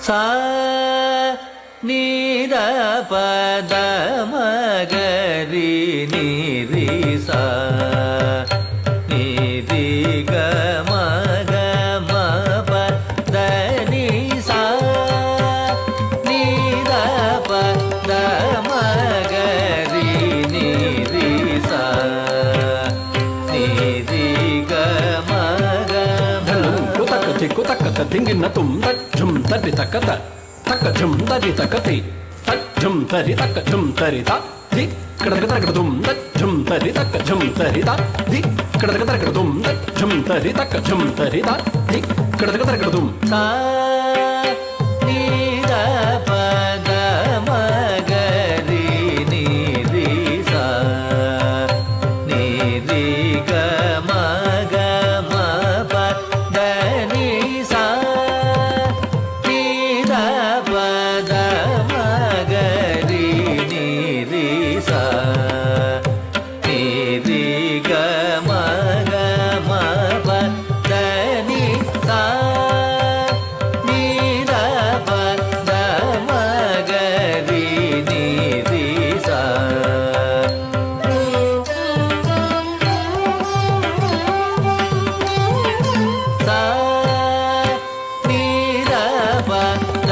சா நீத பத மகரி நீரி சா நீரி க மக மப தனி சா நீத பத மகரி நீரி சா நீரி க மக குதக்க திங்கின தும் தச்சும் தரி தக்கத தக்கச்சும் தரி தக்கதி தச்சும் தரி தக்கச்சும் தரி தா தி கடக தரகதும் தச்சும் தரி தக்கச்சும் தரி தா தி கடக தரகதும் தச்சும் தரி தக்கச்சும் தரி தா தி கடக தரகதும் சா நீத பத மகரி நீரி சா நீரி க மக மப தனி சா நீத பத மகரி நீரி சா நீரி க மக மப தனி சா நீத பத மகரி நீரி சா சா நீத பத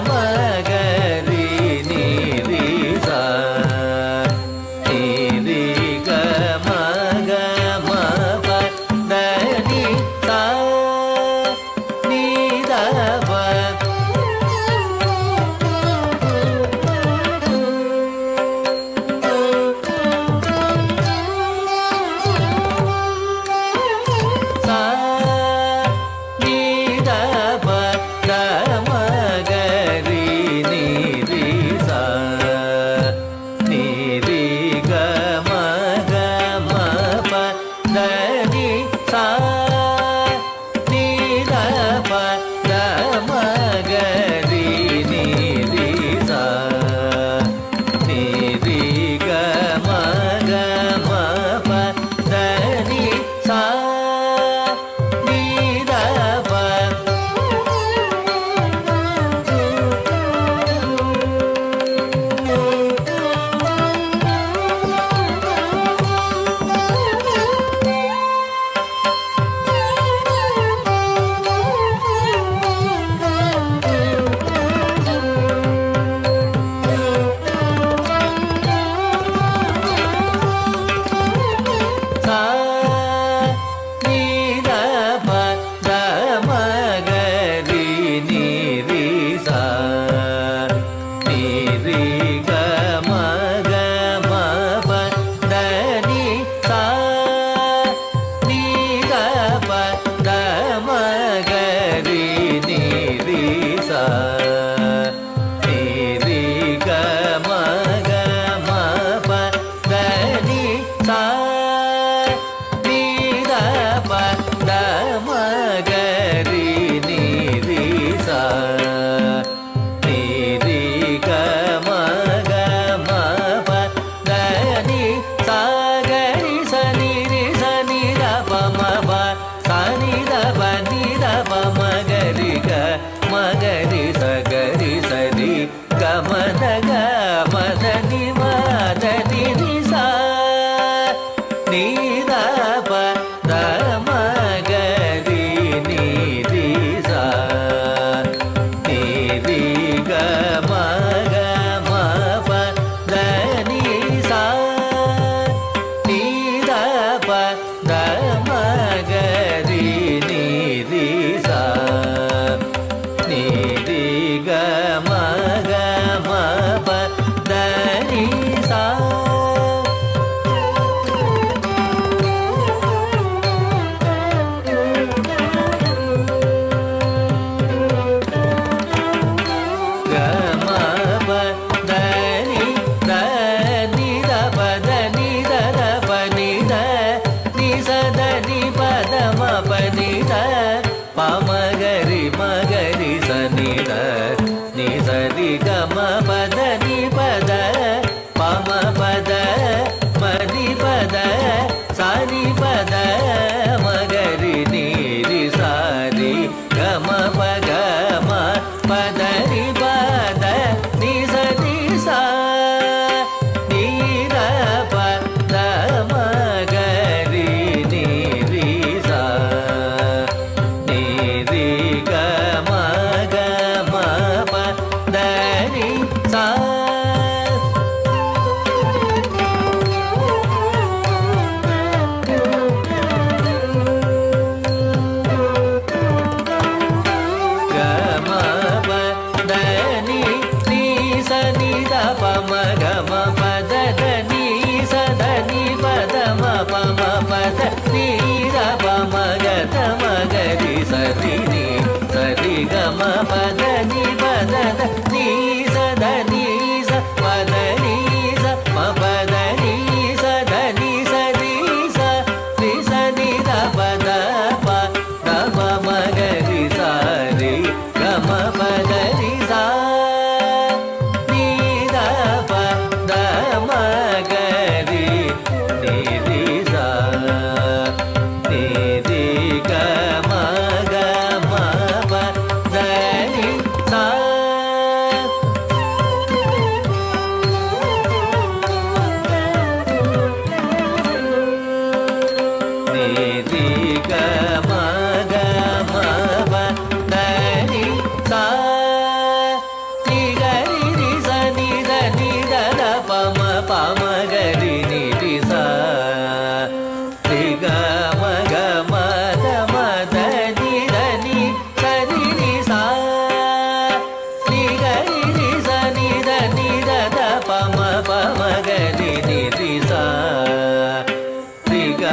மகரி நீரி சா நீரி க மக மப தனி சா நீத பத சா நீத பத மகரி நீரி சா நீரி க மக மப தனி சா நீத பத மகரி நீரி சா நீரி க மக மப தனி சா நீத பத சா நீத பத மகரி நீரி சா நீரி க மக மப தனி சா நீத பத மகரி நீரி சா நீரி க மக மப தனி சா நீத பத மகரி நீரி சா நீரி க மக மப தனி சா கரி ச நீரி ச நீத ப மப ச நீத ப நீத ப மகரி க மகரி ச கரி ச ரி க மத க மத நி மத நி ரி சா நீத பத மகரி நீரி சா ಪ ದ ನಿ ನಿ ಸ ನಿ ದ ಪ ಮ ಗ ಮ ಪ ದ ದ ನಿ ಸ ದ ನಿ ಪ ದ ಮ ಪ ಮ ಪ ದ ನಿ ದ ಪ ಮ ಗ ದ ಮ ಗ ರಿ ಸ ರಿ ನಿ ಸ ರಿ ಗ ಮ ಪ ದ ನಿ ಪ ದ ದ ನಿ ಸ ದ ನಿ ಸ ಪ ದ ನಿ ಸ ಮ ಪ ದ ನಿ ಸ ದ ನಿ ಸ ರಿ ಸ ರಿ ಸ ನಿ ದ ಪ ದ ಪ ದ ಪ ಮ ಗ ರಿ ಸ ರಿ ಗ ಮ ಪ ದ ರಿ ಸ ನಿ ದ ಪ ದ ಮ ಗ ರಿ ನಿ ರಿ ಸ ನಿ ರಿ ಗ ಮ ಗ ಮ ಪ ದ ನಿ ಸ ನಿ ರಿ ಗ ಮ ಗ ಮ ಪ ದ ನಿ ಸ ನಿ ಗ ರಿ ರಿ ಸ ನಿ ದ ನಿ ದ ದ ಪ ಮ ಪ ಮ ಗ ರಿ ನಿ ರಿ ಸ ರಿ ಗ ಮ ಗ ಮ ದ ಮ ದ ನಿ ದ ನಿ ಸ ರಿ ರಿ ಸ ನಿ ಗ ರಿ ರಿ ಸ ನಿ ದ ನಿ ದ ದ ಪ ಮ ಗ ರಿ ನಿ ರಿ ಸ ರಿ ಗ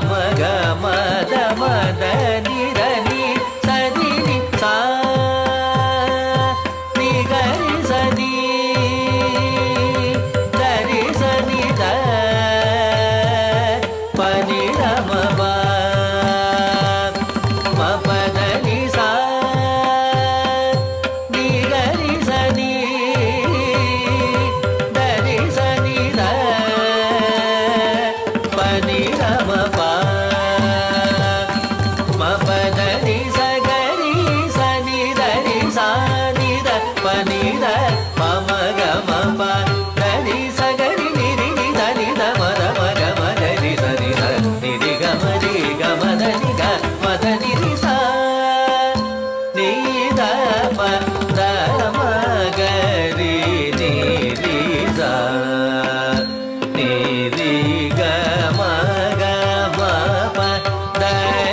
ಮ ಗ ಮ ದ ಮ ದ ನಿ ದ ನಿ ಸ ರಿ ರಿ ಸ ನಿ ಗ ರಿ ಸ ನಿ ದ ರಿ ಸ ನಿ ದ ಪ ನಿ ದ ಮ ಪ ಮ ಪ ದ ನಿ ಸ ನಿ ಗ ರಿ ಸ ನಿ ದ ರಿ ಸ ನಿ ದ ಪ ನಿ ದ ಮ ಪ ಮ ಪ ದ ನಿ ಸ ಗ ರಿ ಸ ನಿ ದ ರಿ ಸ ನಿ ದ ಪ ನಿ ದ ಪ ಮ ಗ ಮ ಪ ದ ನಿ ಸ ಗ ರಿ ನಿ ರಿ ನಿ ದ ನಿ ದ ಮ ದ ಮ ಗ ಮ ಗ ರಿ ಸ ನಿ ದ ನಿ ರಿ ಗ ಮ ರಿ ಗ ಮ ದ ನಿ ಗ ಮ ದ ನಿ ರಿ ಸ ನಿ ದ ಪ ದ ಮ ಗ ರಿ ನಿ ರಿ ಸ ನಿ ರಿ ಗ ಮ ಗ ಮ ಪ ದ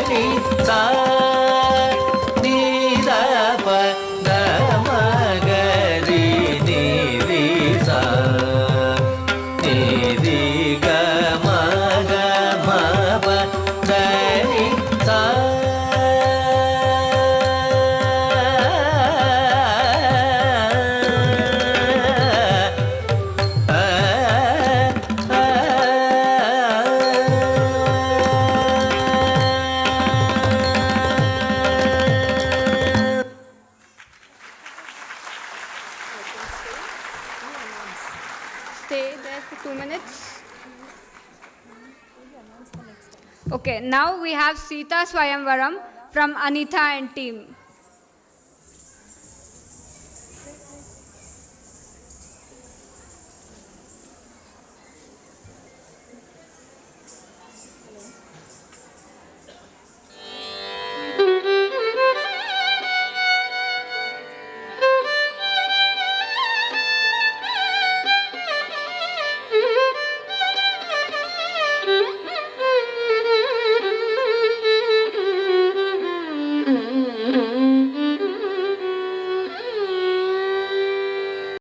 ನಿ ಸ ನಿ ದ ಪ ದ ಮ ಗ ರಿ ನಿ ರಿ ಸ ನಿ ರಿ ಗ ಮ ಗ ಮ ಪ ದ ನಿ ಸ Stay there for 2 minutes. Okay, now we have Sita Swayamvaram from Anita and team.